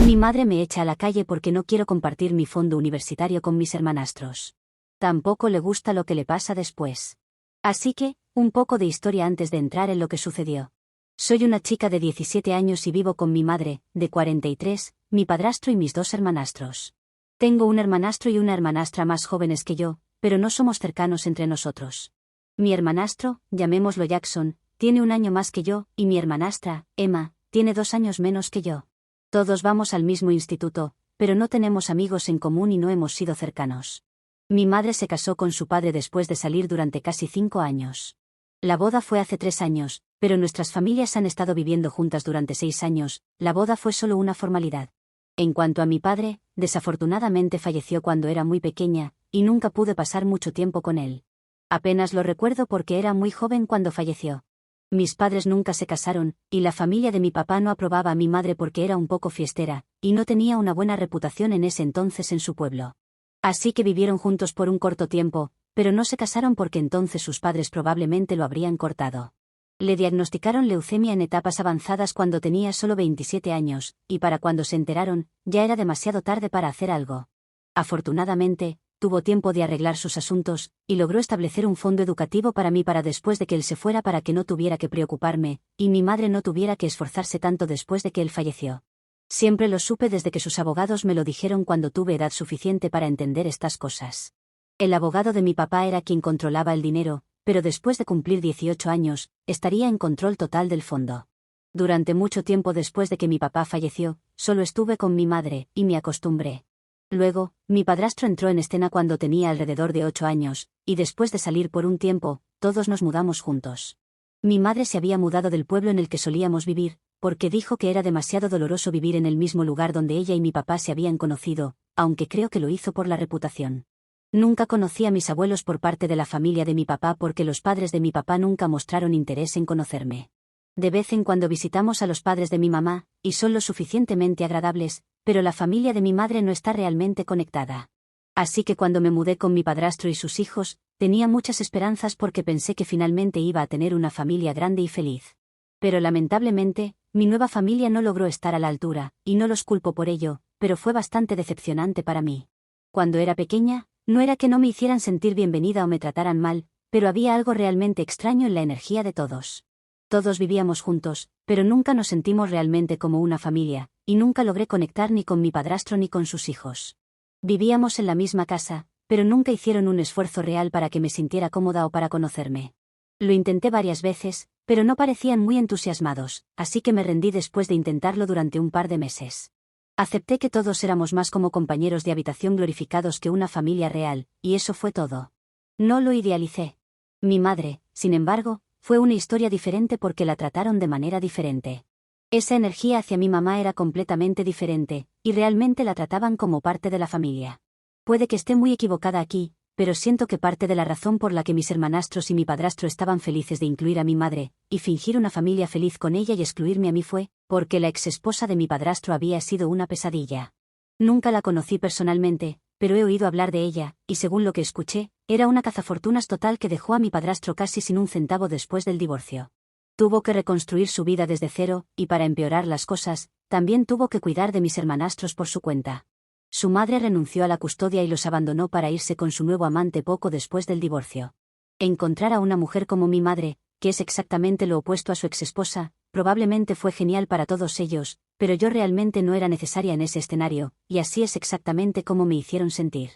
Mi madre me echa a la calle porque no quiero compartir mi fondo universitario con mis hermanastros. Tampoco le gusta lo que le pasa después. Así que, un poco de historia antes de entrar en lo que sucedió. Soy una chica de 17 años y vivo con mi madre, de 43, mi padrastro y mis 2 hermanastros. Tengo un hermanastro y una hermanastra más jóvenes que yo, pero no somos cercanos entre nosotros. Mi hermanastro, llamémoslo Jackson, tiene 1 año más que yo, y mi hermanastra, Emma, tiene 2 años menos que yo. Todos vamos al mismo instituto, pero no tenemos amigos en común y no hemos sido cercanos. Mi madre se casó con su padre después de salir durante casi 5 años. La boda fue hace 3 años, pero nuestras familias han estado viviendo juntas durante 6 años, la boda fue solo una formalidad. En cuanto a mi padre, desafortunadamente falleció cuando era muy pequeña, y nunca pude pasar mucho tiempo con él. Apenas lo recuerdo porque era muy joven cuando falleció. Mis padres nunca se casaron, y la familia de mi papá no aprobaba a mi madre porque era un poco fiestera, y no tenía una buena reputación en ese entonces en su pueblo. Así que vivieron juntos por un corto tiempo, pero no se casaron porque entonces sus padres probablemente lo habrían cortado. Le diagnosticaron leucemia en etapas avanzadas cuando tenía solo 27 años, y para cuando se enteraron, ya era demasiado tarde para hacer algo. Afortunadamente, tuvo tiempo de arreglar sus asuntos, y logró establecer un fondo educativo para mí para después de que él se fuera para que no tuviera que preocuparme, y mi madre no tuviera que esforzarse tanto después de que él falleció. Siempre lo supe desde que sus abogados me lo dijeron cuando tuve edad suficiente para entender estas cosas. El abogado de mi papá era quien controlaba el dinero, pero después de cumplir 18 años, estaría en control total del fondo. Durante mucho tiempo después de que mi papá falleció, solo estuve con mi madre, y me acostumbré. Luego, mi padrastro entró en escena cuando tenía alrededor de 8 años, y después de salir por un tiempo, todos nos mudamos juntos. Mi madre se había mudado del pueblo en el que solíamos vivir, porque dijo que era demasiado doloroso vivir en el mismo lugar donde ella y mi papá se habían conocido, aunque creo que lo hizo por la reputación. Nunca conocí a mis abuelos por parte de la familia de mi papá porque los padres de mi papá nunca mostraron interés en conocerme. De vez en cuando visitamos a los padres de mi mamá, y son lo suficientemente agradables, pero la familia de mi madre no está realmente conectada. Así que cuando me mudé con mi padrastro y sus hijos, tenía muchas esperanzas porque pensé que finalmente iba a tener una familia grande y feliz. Pero lamentablemente, mi nueva familia no logró estar a la altura, y no los culpo por ello, pero fue bastante decepcionante para mí. Cuando era pequeña, no era que no me hicieran sentir bienvenida o me trataran mal, pero había algo realmente extraño en la energía de todos. Todos vivíamos juntos, pero nunca nos sentimos realmente como una familia, y nunca logré conectar ni con mi padrastro ni con sus hijos. Vivíamos en la misma casa, pero nunca hicieron un esfuerzo real para que me sintiera cómoda o para conocerme. Lo intenté varias veces, pero no parecían muy entusiasmados, así que me rendí después de intentarlo durante un par de meses. Acepté que todos éramos más como compañeros de habitación glorificados que una familia real, y eso fue todo. No lo idealicé. Mi madre, sin embargo, fue una historia diferente porque la trataron de manera diferente. Esa energía hacia mi mamá era completamente diferente, y realmente la trataban como parte de la familia. Puede que esté muy equivocada aquí, pero siento que parte de la razón por la que mis hermanastros y mi padrastro estaban felices de incluir a mi madre, y fingir una familia feliz con ella y excluirme a mí fue, porque la exesposa de mi padrastro había sido una pesadilla. Nunca la conocí personalmente, pero he oído hablar de ella, y según lo que escuché, era una cazafortunas total que dejó a mi padrastro casi sin un centavo después del divorcio. Tuvo que reconstruir su vida desde cero, y para empeorar las cosas, también tuvo que cuidar de mis hermanastros por su cuenta. Su madre renunció a la custodia y los abandonó para irse con su nuevo amante poco después del divorcio. Encontrar a una mujer como mi madre, que es exactamente lo opuesto a su exesposa, probablemente fue genial para todos ellos, pero yo realmente no era necesaria en ese escenario, y así es exactamente como me hicieron sentir.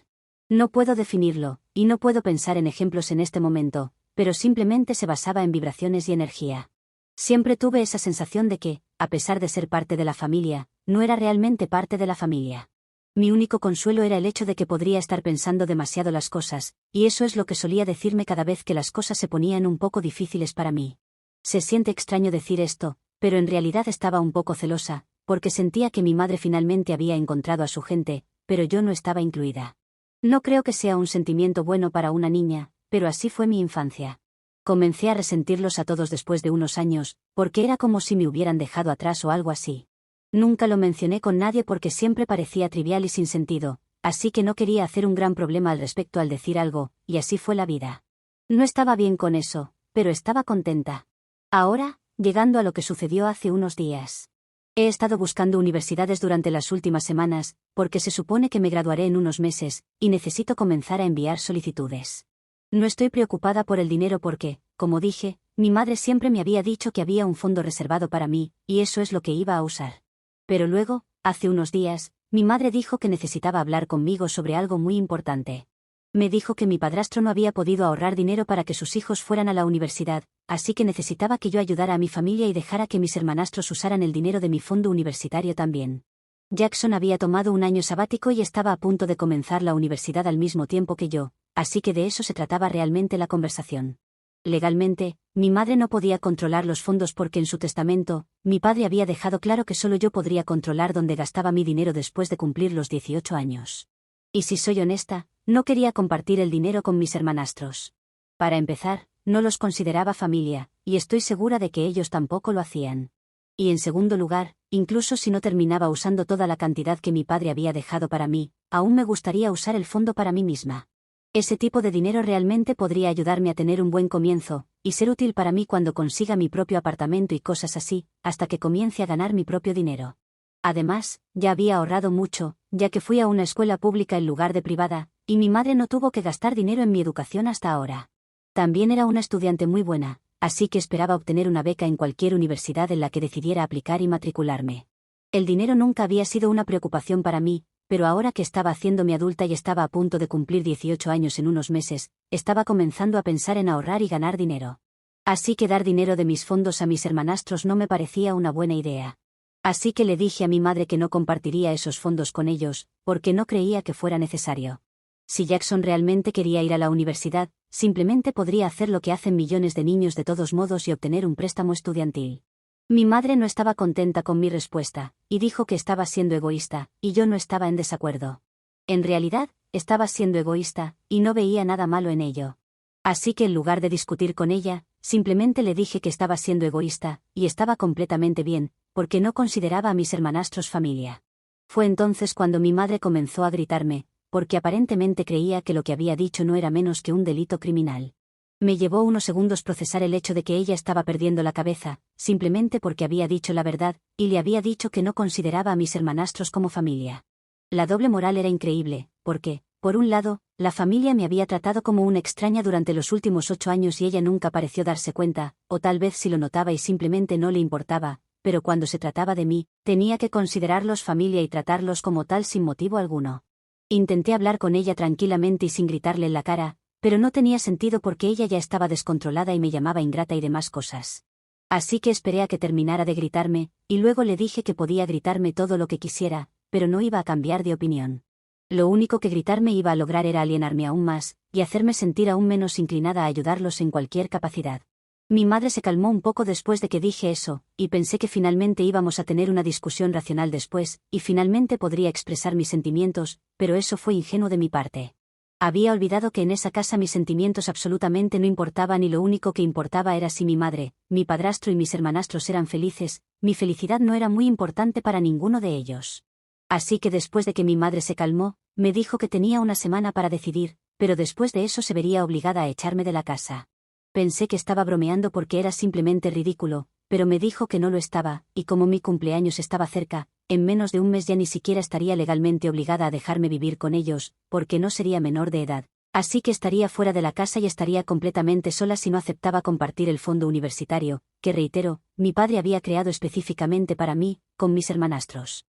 No puedo definirlo, y no puedo pensar en ejemplos en este momento, pero simplemente se basaba en vibraciones y energía. Siempre tuve esa sensación de que, a pesar de ser parte de la familia, no era realmente parte de la familia. Mi único consuelo era el hecho de que podría estar pensando demasiado las cosas, y eso es lo que solía decirme cada vez que las cosas se ponían un poco difíciles para mí. Se siente extraño decir esto, pero en realidad estaba un poco celosa, porque sentía que mi madre finalmente había encontrado a su gente, pero yo no estaba incluida. No creo que sea un sentimiento bueno para una niña, pero así fue mi infancia. Comencé a resentirlos a todos después de unos años, porque era como si me hubieran dejado atrás o algo así. Nunca lo mencioné con nadie porque siempre parecía trivial y sin sentido, así que no quería hacer un gran problema al respecto al decir algo, y así fue la vida. No estaba bien con eso, pero estaba contenta. Ahora, llegando a lo que sucedió hace unos días. He estado buscando universidades durante las últimas semanas, porque se supone que me graduaré en unos meses, y necesito comenzar a enviar solicitudes. No estoy preocupada por el dinero porque, como dije, mi madre siempre me había dicho que había un fondo reservado para mí, y eso es lo que iba a usar. Pero luego, hace unos días, mi madre dijo que necesitaba hablar conmigo sobre algo muy importante. Me dijo que mi padrastro no había podido ahorrar dinero para que sus hijos fueran a la universidad, así que necesitaba que yo ayudara a mi familia y dejara que mis hermanastros usaran el dinero de mi fondo universitario también. Jackson había tomado un año sabático y estaba a punto de comenzar la universidad al mismo tiempo que yo, así que de eso se trataba realmente la conversación. Legalmente, mi madre no podía controlar los fondos porque en su testamento, mi padre había dejado claro que solo yo podría controlar dónde gastaba mi dinero después de cumplir los 18 años. Y si soy honesta, no quería compartir el dinero con mis hermanastros. Para empezar, no los consideraba familia, y estoy segura de que ellos tampoco lo hacían. Y en segundo lugar, incluso si no terminaba usando toda la cantidad que mi padre había dejado para mí, aún me gustaría usar el fondo para mí misma. Ese tipo de dinero realmente podría ayudarme a tener un buen comienzo, y ser útil para mí cuando consiga mi propio apartamento y cosas así, hasta que comience a ganar mi propio dinero. Además, ya había ahorrado mucho, ya que fui a una escuela pública en lugar de privada, y mi madre no tuvo que gastar dinero en mi educación hasta ahora. También era una estudiante muy buena, así que esperaba obtener una beca en cualquier universidad en la que decidiera aplicar y matricularme. El dinero nunca había sido una preocupación para mí, pero ahora que estaba haciéndome adulta y estaba a punto de cumplir 18 años en unos meses, estaba comenzando a pensar en ahorrar y ganar dinero. Así que dar dinero de mis fondos a mis hermanastros no me parecía una buena idea. Así que le dije a mi madre que no compartiría esos fondos con ellos, porque no creía que fuera necesario. Si Jackson realmente quería ir a la universidad, simplemente podría hacer lo que hacen millones de niños de todos modos y obtener un préstamo estudiantil. Mi madre no estaba contenta con mi respuesta, y dijo que estaba siendo egoísta, y yo no estaba en desacuerdo. En realidad, estaba siendo egoísta, y no veía nada malo en ello. Así que en lugar de discutir con ella, simplemente le dije que estaba siendo egoísta, y estaba completamente bien, porque no consideraba a mis hermanastros familia. Fue entonces cuando mi madre comenzó a gritarme, porque aparentemente creía que lo que había dicho no era menos que un delito criminal. Me llevó unos segundos procesar el hecho de que ella estaba perdiendo la cabeza, simplemente porque había dicho la verdad, y le había dicho que no consideraba a mis hermanastros como familia. La doble moral era increíble, porque, por un lado, la familia me había tratado como una extraña durante los últimos 8 años y ella nunca pareció darse cuenta, o tal vez sí lo notaba y simplemente no le importaba, pero cuando se trataba de mí, tenía que considerarlos familia y tratarlos como tal sin motivo alguno. Intenté hablar con ella tranquilamente y sin gritarle en la cara, pero no tenía sentido porque ella ya estaba descontrolada y me llamaba ingrata y demás cosas. Así que esperé a que terminara de gritarme, y luego le dije que podía gritarme todo lo que quisiera, pero no iba a cambiar de opinión. Lo único que gritarme iba a lograr era alienarme aún más, y hacerme sentir aún menos inclinada a ayudarlos en cualquier capacidad. Mi madre se calmó un poco después de que dije eso, y pensé que finalmente íbamos a tener una discusión racional después, y finalmente podría expresar mis sentimientos, pero eso fue ingenuo de mi parte. Había olvidado que en esa casa mis sentimientos absolutamente no importaban y lo único que importaba era si mi madre, mi padrastro y mis hermanastros eran felices, mi felicidad no era muy importante para ninguno de ellos. Así que después de que mi madre se calmó, me dijo que tenía una semana para decidir, pero después de eso se vería obligada a echarme de la casa. Pensé que estaba bromeando porque era simplemente ridículo, pero me dijo que no lo estaba, y como mi cumpleaños estaba cerca, en menos de un mes ya ni siquiera estaría legalmente obligada a dejarme vivir con ellos, porque no sería menor de edad. Así que estaría fuera de la casa y estaría completamente sola si no aceptaba compartir el fondo universitario, que reitero, mi padre había creado específicamente para mí, con mis hermanastros.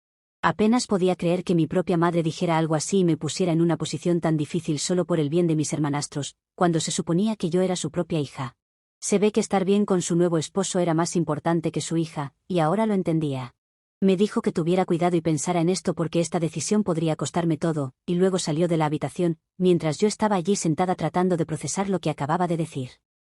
Apenas podía creer que mi propia madre dijera algo así y me pusiera en una posición tan difícil solo por el bien de mis hermanastros, cuando se suponía que yo era su propia hija. Se ve que estar bien con su nuevo esposo era más importante que su hija, y ahora lo entendía. Me dijo que tuviera cuidado y pensara en esto porque esta decisión podría costarme todo, y luego salió de la habitación, mientras yo estaba allí sentada tratando de procesar lo que acababa de decir.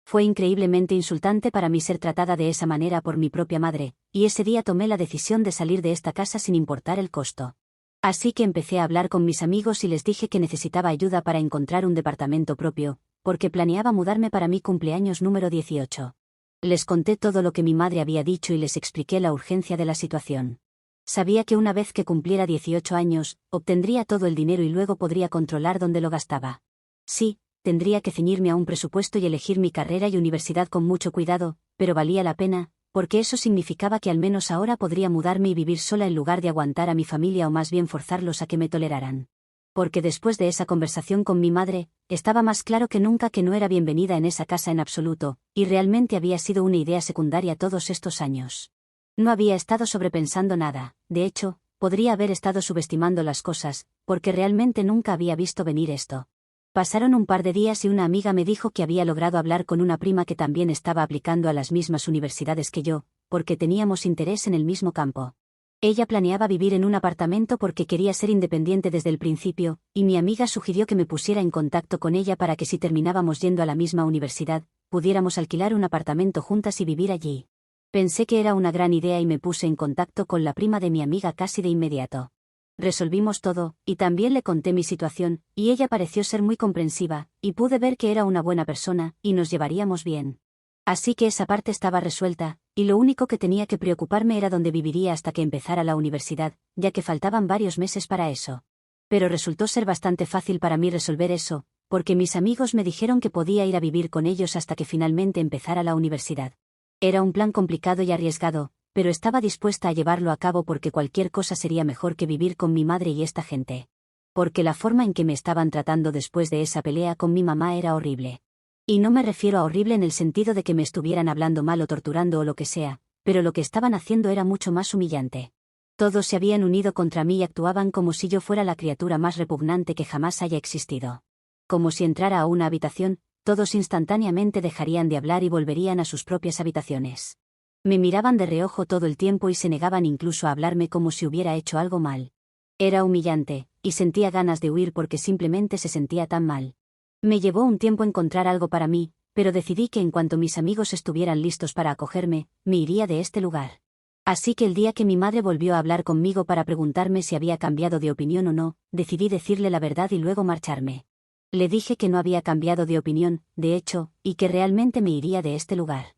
Fue increíblemente insultante para mí ser tratada de esa manera por mi propia madre, y ese día tomé la decisión de salir de esta casa sin importar el costo. Así que empecé a hablar con mis amigos y les dije que necesitaba ayuda para encontrar un departamento propio, porque planeaba mudarme para mi cumpleaños número 18. Les conté todo lo que mi madre había dicho y les expliqué la urgencia de la situación. Sabía que una vez que cumpliera 18 años, obtendría todo el dinero y luego podría controlar dónde lo gastaba. Sí, tendría que ceñirme a un presupuesto y elegir mi carrera y universidad con mucho cuidado, pero valía la pena, porque eso significaba que al menos ahora podría mudarme y vivir sola en lugar de aguantar a mi familia o más bien forzarlos a que me toleraran. Porque después de esa conversación con mi madre, estaba más claro que nunca que no era bienvenida en esa casa en absoluto, y realmente había sido una idea secundaria todos estos años. No había estado sobrepensando nada, de hecho, podría haber estado subestimando las cosas, porque realmente nunca había visto venir esto. Pasaron un par de días y una amiga me dijo que había logrado hablar con una prima que también estaba aplicando a las mismas universidades que yo, porque teníamos interés en el mismo campo. Ella planeaba vivir en un apartamento porque quería ser independiente desde el principio, y mi amiga sugirió que me pusiera en contacto con ella para que si terminábamos yendo a la misma universidad, pudiéramos alquilar un apartamento juntas y vivir allí. Pensé que era una gran idea y me puse en contacto con la prima de mi amiga casi de inmediato. Resolvimos todo, y también le conté mi situación, y ella pareció ser muy comprensiva, y pude ver que era una buena persona, y nos llevaríamos bien. Así que esa parte estaba resuelta, y lo único que tenía que preocuparme era dónde viviría hasta que empezara la universidad, ya que faltaban varios meses para eso. Pero resultó ser bastante fácil para mí resolver eso, porque mis amigos me dijeron que podía ir a vivir con ellos hasta que finalmente empezara la universidad. Era un plan complicado y arriesgado, pero estaba dispuesta a llevarlo a cabo porque cualquier cosa sería mejor que vivir con mi madre y esta gente. Porque la forma en que me estaban tratando después de esa pelea con mi mamá era horrible. Y no me refiero a horrible en el sentido de que me estuvieran hablando mal o torturando o lo que sea, pero lo que estaban haciendo era mucho más humillante. Todos se habían unido contra mí y actuaban como si yo fuera la criatura más repugnante que jamás haya existido. Como si entrara a una habitación, todos instantáneamente dejarían de hablar y volverían a sus propias habitaciones. Me miraban de reojo todo el tiempo y se negaban incluso a hablarme como si hubiera hecho algo mal. Era humillante, y sentía ganas de huir porque simplemente se sentía tan mal. Me llevó un tiempo encontrar algo para mí, pero decidí que en cuanto mis amigos estuvieran listos para acogerme, me iría de este lugar. Así que el día que mi madre volvió a hablar conmigo para preguntarme si había cambiado de opinión o no, decidí decirle la verdad y luego marcharme. Le dije que no había cambiado de opinión, de hecho, y que realmente me iría de este lugar.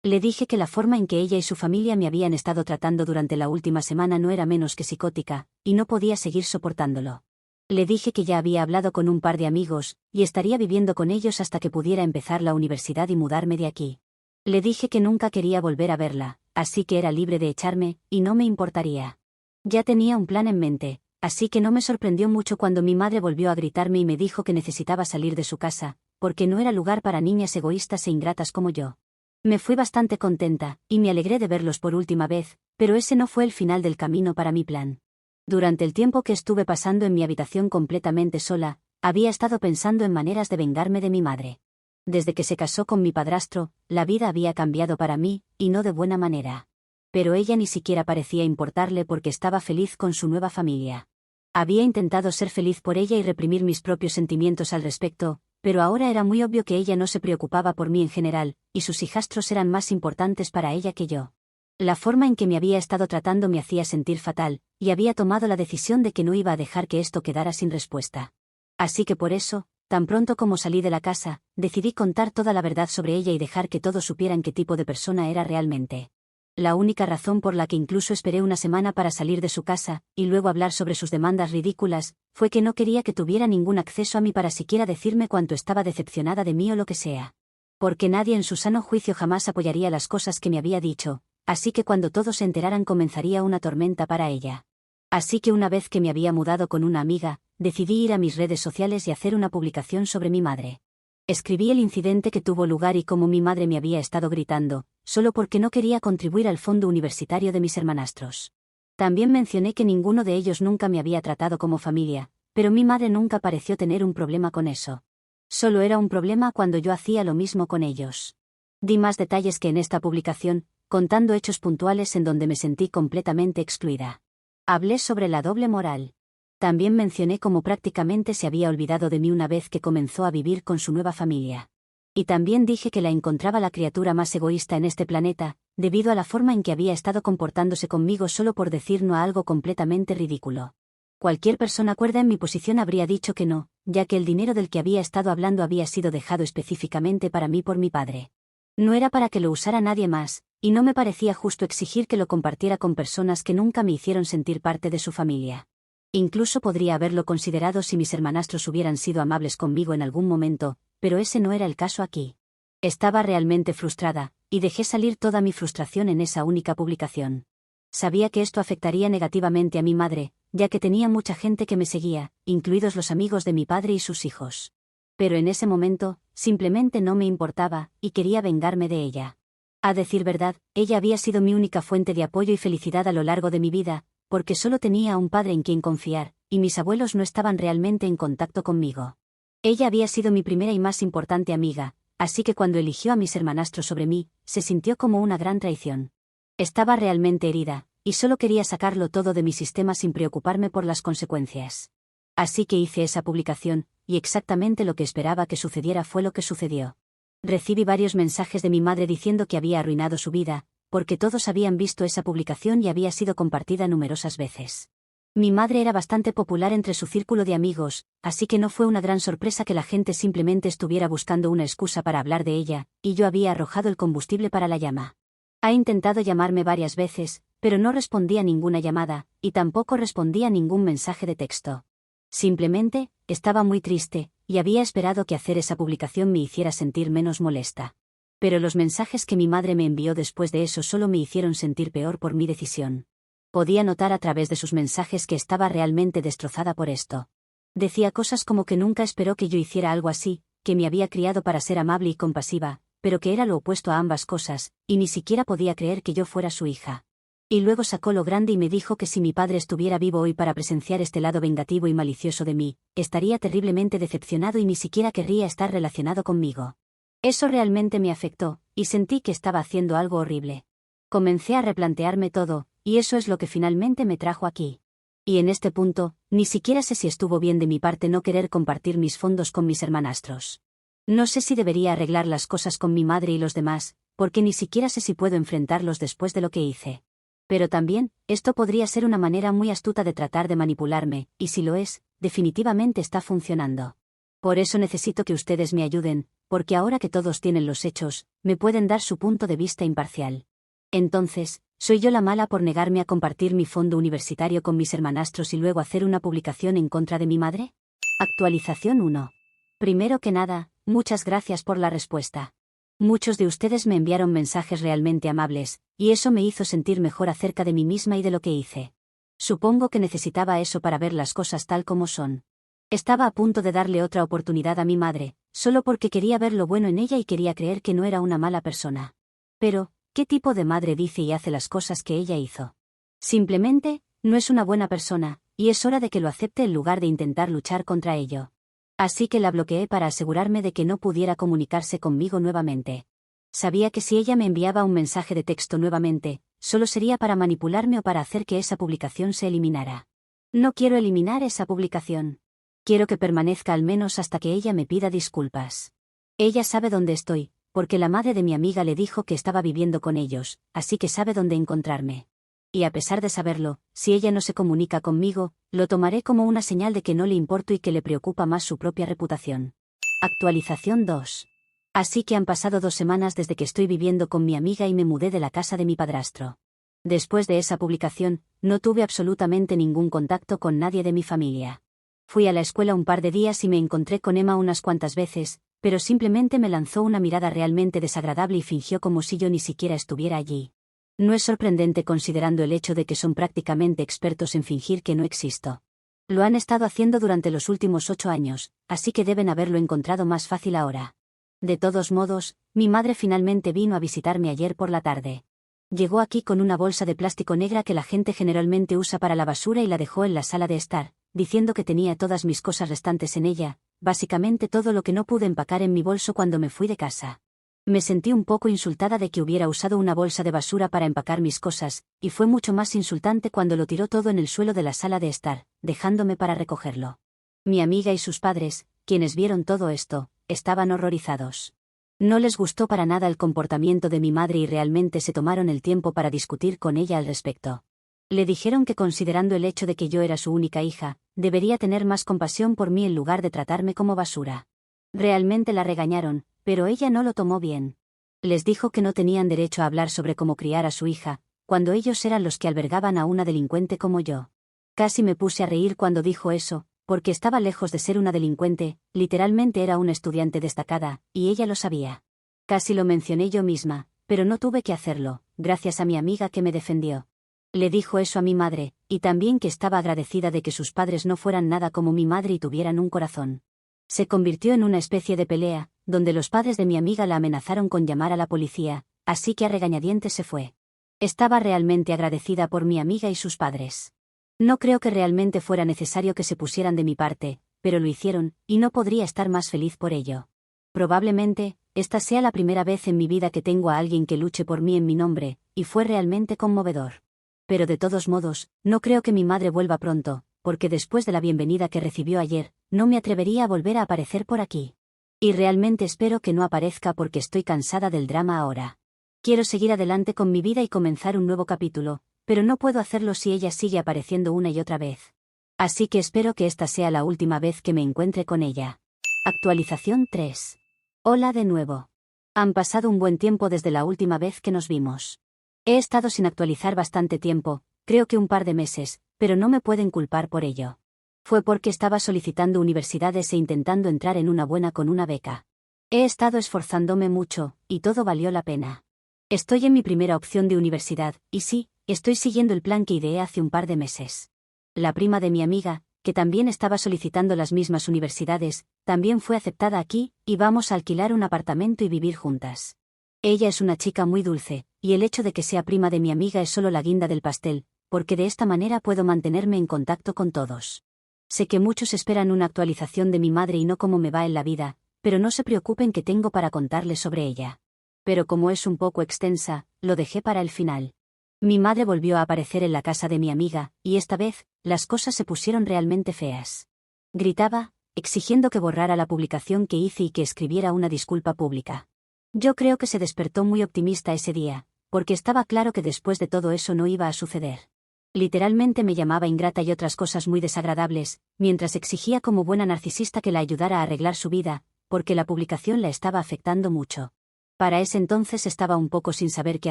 Le dije que la forma en que ella y su familia me habían estado tratando durante la última semana no era menos que psicótica, y no podía seguir soportándolo. Le dije que ya había hablado con un par de amigos, y estaría viviendo con ellos hasta que pudiera empezar la universidad y mudarme de aquí. Le dije que nunca quería volver a verla, así que era libre de echarme, y no me importaría. Ya tenía un plan en mente, así que no me sorprendió mucho cuando mi madre volvió a gritarme y me dijo que necesitaba salir de su casa, porque no era lugar para niñas egoístas e ingratas como yo. Me fui bastante contenta, y me alegré de verlos por última vez, pero ese no fue el final del camino para mi plan. Durante el tiempo que estuve pasando en mi habitación completamente sola, había estado pensando en maneras de vengarme de mi madre. Desde que se casó con mi padrastro, la vida había cambiado para mí, y no de buena manera. Pero ella ni siquiera parecía importarle porque estaba feliz con su nueva familia. Había intentado ser feliz por ella y reprimir mis propios sentimientos al respecto, pero ahora era muy obvio que ella no se preocupaba por mí en general, y sus hijastros eran más importantes para ella que yo. La forma en que me había estado tratando me hacía sentir fatal, y había tomado la decisión de que no iba a dejar que esto quedara sin respuesta. Así que por eso, tan pronto como salí de la casa, decidí contar toda la verdad sobre ella y dejar que todos supieran qué tipo de persona era realmente. La única razón por la que incluso esperé una semana para salir de su casa, y luego hablar sobre sus demandas ridículas, fue que no quería que tuviera ningún acceso a mí para siquiera decirme cuánto estaba decepcionada de mí o lo que sea. Porque nadie en su sano juicio jamás apoyaría las cosas que me había dicho, así que cuando todos se enteraran comenzaría una tormenta para ella. Así que una vez que me había mudado con una amiga, decidí ir a mis redes sociales y hacer una publicación sobre mi madre. Escribí el incidente que tuvo lugar y cómo mi madre me había estado gritando, solo porque no quería contribuir al fondo universitario de mis hermanastros. También mencioné que ninguno de ellos nunca me había tratado como familia, pero mi madre nunca pareció tener un problema con eso. Solo era un problema cuando yo hacía lo mismo con ellos. Di más detalles que en esta publicación, contando hechos puntuales en donde me sentí completamente excluida. Hablé sobre la doble moral. También mencioné cómo prácticamente se había olvidado de mí una vez que comenzó a vivir con su nueva familia. Y también dije que la encontraba la criatura más egoísta en este planeta, debido a la forma en que había estado comportándose conmigo solo por decir no a algo completamente ridículo. Cualquier persona cuerda en mi posición habría dicho que no, ya que el dinero del que había estado hablando había sido dejado específicamente para mí por mi padre. No era para que lo usara nadie más, y no me parecía justo exigir que lo compartiera con personas que nunca me hicieron sentir parte de su familia. Incluso podría haberlo considerado si mis hermanastros hubieran sido amables conmigo en algún momento, pero ese no era el caso aquí. Estaba realmente frustrada, y dejé salir toda mi frustración en esa única publicación. Sabía que esto afectaría negativamente a mi madre, ya que tenía mucha gente que me seguía, incluidos los amigos de mi padre y sus hijos. Pero en ese momento, simplemente no me importaba, y quería vengarme de ella. A decir verdad, ella había sido mi única fuente de apoyo y felicidad a lo largo de mi vida, porque solo tenía a un padre en quien confiar, y mis abuelos no estaban realmente en contacto conmigo. Ella había sido mi primera y más importante amiga, así que cuando eligió a mis hermanastros sobre mí, se sintió como una gran traición. Estaba realmente herida, y solo quería sacarlo todo de mi sistema sin preocuparme por las consecuencias. Así que hice esa publicación, y exactamente lo que esperaba que sucediera fue lo que sucedió. Recibí varios mensajes de mi madre diciendo que había arruinado su vida, porque todos habían visto esa publicación y había sido compartida numerosas veces. Mi madre era bastante popular entre su círculo de amigos, así que no fue una gran sorpresa que la gente simplemente estuviera buscando una excusa para hablar de ella, y yo había arrojado el combustible para la llama. Ha intentado llamarme varias veces, pero no respondía a ninguna llamada, y tampoco respondía a ningún mensaje de texto. Simplemente, estaba muy triste, y había esperado que hacer esa publicación me hiciera sentir menos molesta. Pero los mensajes que mi madre me envió después de eso solo me hicieron sentir peor por mi decisión. Podía notar a través de sus mensajes que estaba realmente destrozada por esto. Decía cosas como que nunca esperó que yo hiciera algo así, que me había criado para ser amable y compasiva, pero que era lo opuesto a ambas cosas, y ni siquiera podía creer que yo fuera su hija. Y luego sacó lo grande y me dijo que si mi padre estuviera vivo hoy para presenciar este lado vengativo y malicioso de mí, estaría terriblemente decepcionado y ni siquiera querría estar relacionado conmigo. Eso realmente me afectó, y sentí que estaba haciendo algo horrible. Comencé a replantearme todo, y eso es lo que finalmente me trajo aquí. Y en este punto, ni siquiera sé si estuvo bien de mi parte no querer compartir mis fondos con mis hermanastros. No sé si debería arreglar las cosas con mi madre y los demás, porque ni siquiera sé si puedo enfrentarlos después de lo que hice. Pero también, esto podría ser una manera muy astuta de tratar de manipularme, y si lo es, definitivamente está funcionando. Por eso necesito que ustedes me ayuden, porque ahora que todos tienen los hechos, me pueden dar su punto de vista imparcial. Entonces, ¿soy yo la mala por negarme a compartir mi fondo universitario con mis hermanastros y luego hacer una publicación en contra de mi madre? Actualización 1. Primero que nada, muchas gracias por la respuesta. Muchos de ustedes me enviaron mensajes realmente amables, y eso me hizo sentir mejor acerca de mí misma y de lo que hice. Supongo que necesitaba eso para ver las cosas tal como son. Estaba a punto de darle otra oportunidad a mi madre, solo porque quería ver lo bueno en ella y quería creer que no era una mala persona. Pero, ¿qué tipo de madre dice y hace las cosas que ella hizo? Simplemente, no es una buena persona, y es hora de que lo acepte en lugar de intentar luchar contra ello. Así que la bloqueé para asegurarme de que no pudiera comunicarse conmigo nuevamente. Sabía que si ella me enviaba un mensaje de texto nuevamente, solo sería para manipularme o para hacer que esa publicación se eliminara. No quiero eliminar esa publicación. Quiero que permanezca al menos hasta que ella me pida disculpas. Ella sabe dónde estoy, porque la madre de mi amiga le dijo que estaba viviendo con ellos, así que sabe dónde encontrarme. Y a pesar de saberlo, si ella no se comunica conmigo, lo tomaré como una señal de que no le importo y que le preocupa más su propia reputación. Actualización 2. Así que han pasado 2 semanas desde que estoy viviendo con mi amiga y me mudé de la casa de mi padrastro. Después de esa publicación, no tuve absolutamente ningún contacto con nadie de mi familia. Fui a la escuela un par de días y me encontré con Emma unas cuantas veces, pero simplemente me lanzó una mirada realmente desagradable y fingió como si yo ni siquiera estuviera allí. No es sorprendente considerando el hecho de que son prácticamente expertos en fingir que no existo. Lo han estado haciendo durante los últimos 8 años, así que deben haberlo encontrado más fácil ahora. De todos modos, mi madre finalmente vino a visitarme ayer por la tarde. Llegó aquí con una bolsa de plástico negra que la gente generalmente usa para la basura y la dejó en la sala de estar, diciendo que tenía todas mis cosas restantes en ella, básicamente todo lo que no pude empacar en mi bolso cuando me fui de casa. Me sentí un poco insultada de que hubiera usado una bolsa de basura para empacar mis cosas, y fue mucho más insultante cuando lo tiró todo en el suelo de la sala de estar, dejándome para recogerlo. Mi amiga y sus padres, quienes vieron todo esto, estaban horrorizados. No les gustó para nada el comportamiento de mi madre y realmente se tomaron el tiempo para discutir con ella al respecto. Le dijeron que considerando el hecho de que yo era su única hija, debería tener más compasión por mí en lugar de tratarme como basura. Realmente la regañaron, pero ella no lo tomó bien. Les dijo que no tenían derecho a hablar sobre cómo criar a su hija, cuando ellos eran los que albergaban a una delincuente como yo. Casi me puse a reír cuando dijo eso, porque estaba lejos de ser una delincuente, literalmente era una estudiante destacada, y ella lo sabía. Casi lo mencioné yo misma, pero no tuve que hacerlo, gracias a mi amiga que me defendió. Le dijo eso a mi madre, y también que estaba agradecida de que sus padres no fueran nada como mi madre y tuvieran un corazón. Se convirtió en una especie de pelea, donde los padres de mi amiga la amenazaron con llamar a la policía, así que a regañadientes se fue. Estaba realmente agradecida por mi amiga y sus padres. No creo que realmente fuera necesario que se pusieran de mi parte, pero lo hicieron, y no podría estar más feliz por ello. Probablemente, esta sea la primera vez en mi vida que tengo a alguien que luche por mí en mi nombre, y fue realmente conmovedor. Pero de todos modos, no creo que mi madre vuelva pronto, porque después de la bienvenida que recibió ayer, no me atrevería a volver a aparecer por aquí. Y realmente espero que no aparezca porque estoy cansada del drama ahora. Quiero seguir adelante con mi vida y comenzar un nuevo capítulo, pero no puedo hacerlo si ella sigue apareciendo una y otra vez. Así que espero que esta sea la última vez que me encuentre con ella. Actualización 3. Hola de nuevo. Han pasado un buen tiempo desde la última vez que nos vimos. He estado sin actualizar bastante tiempo, creo que un par de meses, pero no me pueden culpar por ello. Fue porque estaba solicitando universidades e intentando entrar en una buena con una beca. He estado esforzándome mucho, y todo valió la pena. Estoy en mi primera opción de universidad, y sí, estoy siguiendo el plan que ideé hace un par de meses. La prima de mi amiga, que también estaba solicitando las mismas universidades, también fue aceptada aquí, y vamos a alquilar un apartamento y vivir juntas. Ella es una chica muy dulce, y el hecho de que sea prima de mi amiga es solo la guinda del pastel, porque de esta manera puedo mantenerme en contacto con todos. Sé que muchos esperan una actualización de mi madre y no cómo me va en la vida, pero no se preocupen que tengo para contarles sobre ella. Pero como es un poco extensa, lo dejé para el final. Mi madre volvió a aparecer en la casa de mi amiga, y esta vez, las cosas se pusieron realmente feas. Gritaba, exigiendo que borrara la publicación que hice y que escribiera una disculpa pública. Yo creo que se despertó muy optimista ese día, porque estaba claro que después de todo eso no iba a suceder. Literalmente me llamaba ingrata y otras cosas muy desagradables, mientras exigía como buena narcisista que la ayudara a arreglar su vida, porque la publicación la estaba afectando mucho. Para ese entonces estaba un poco sin saber qué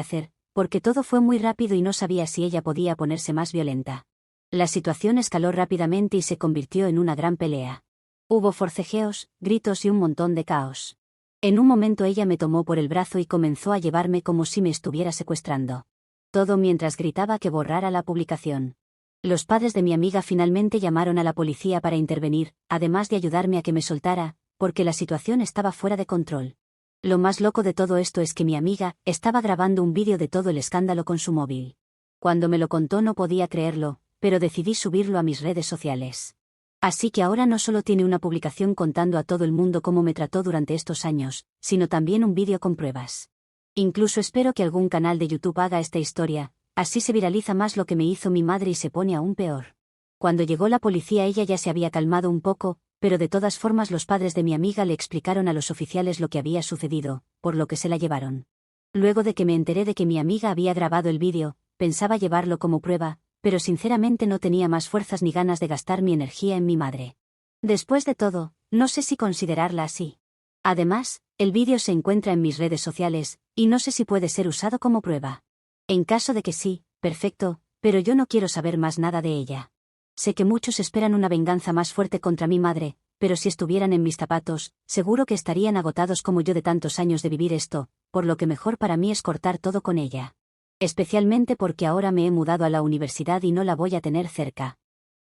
hacer, porque todo fue muy rápido y no sabía si ella podía ponerse más violenta. La situación escaló rápidamente y se convirtió en una gran pelea. Hubo forcejeos, gritos y un montón de caos. En un momento ella me tomó por el brazo y comenzó a llevarme como si me estuviera secuestrando. Todo mientras gritaba que borrara la publicación. Los padres de mi amiga finalmente llamaron a la policía para intervenir, además de ayudarme a que me soltara, porque la situación estaba fuera de control. Lo más loco de todo esto es que mi amiga estaba grabando un vídeo de todo el escándalo con su móvil. Cuando me lo contó no podía creerlo, pero decidí subirlo a mis redes sociales. Así que ahora no solo tiene una publicación contando a todo el mundo cómo me trató durante estos años, sino también un vídeo con pruebas. Incluso espero que algún canal de YouTube haga esta historia, así se viraliza más lo que me hizo mi madre y se pone aún peor. Cuando llegó la policía ella ya se había calmado un poco, pero de todas formas los padres de mi amiga le explicaron a los oficiales lo que había sucedido, por lo que se la llevaron. Luego de que me enteré de que mi amiga había grabado el vídeo, pensaba llevarlo como prueba, pero sinceramente no tenía más fuerzas ni ganas de gastar mi energía en mi madre. Después de todo, no sé si considerarla así. Además, el vídeo se encuentra en mis redes sociales, y no sé si puede ser usado como prueba. En caso de que sí, perfecto, pero yo no quiero saber más nada de ella. Sé que muchos esperan una venganza más fuerte contra mi madre, pero si estuvieran en mis zapatos, seguro que estarían agotados como yo de tantos años de vivir esto, por lo que mejor para mí es cortar todo con ella. Especialmente porque ahora me he mudado a la universidad y no la voy a tener cerca.